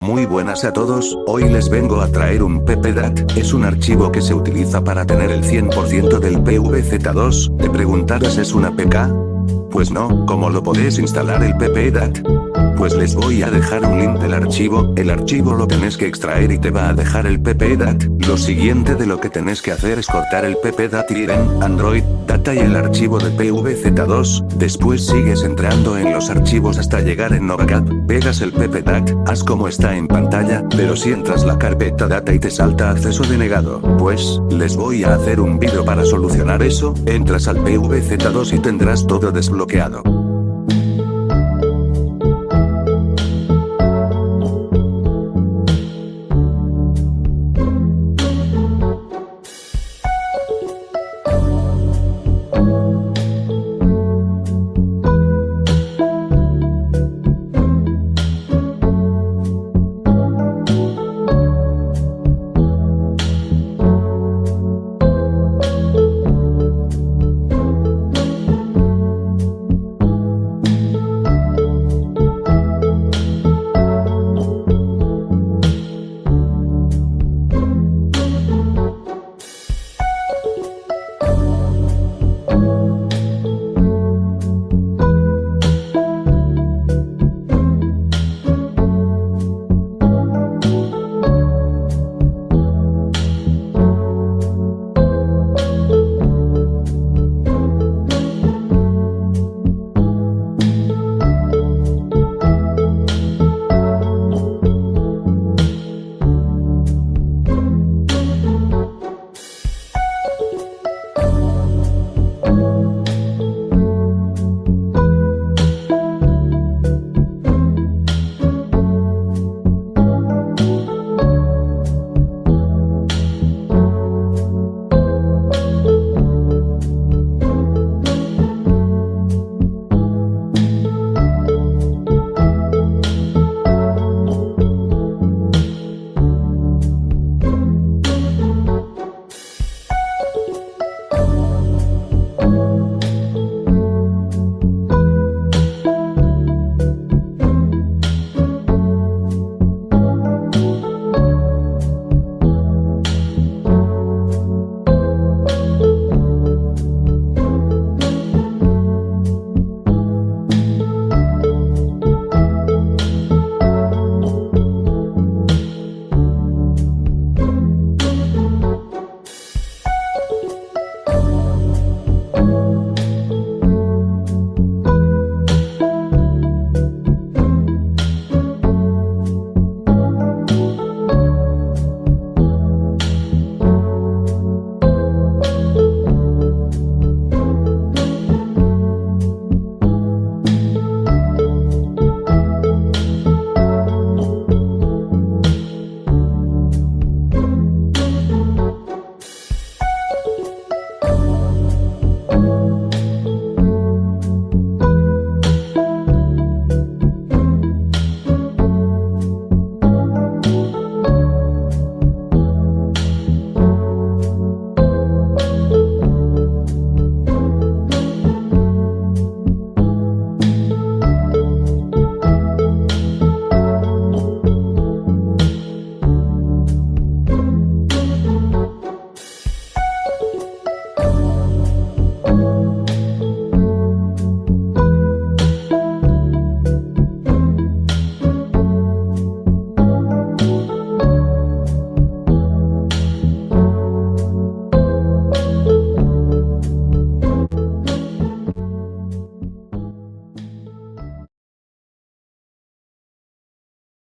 Muy buenas a todos, hoy les vengo a traer un ppdat, es un archivo que se utiliza para tener el 100% del PVZ2, ¿te preguntarás es una PK? Pues no, ¿cómo lo podés instalar el ppdat? Pues les voy a dejar un link del archivo, el archivo lo tenés que extraer y te va a dejar el ppdat, lo siguiente de lo que tenés que hacer es cortar el ppdat y ir en Android, Data y el archivo de PVZ2, después sigues entrando en los archivos hasta llegar en Novacat, pegas el ppdat, haz como está en pantalla, pero si entras la carpeta Data y te salta acceso denegado, pues, les voy a hacer un vídeo para solucionar eso, entras al PVZ2 y tendrás todo desbloqueado.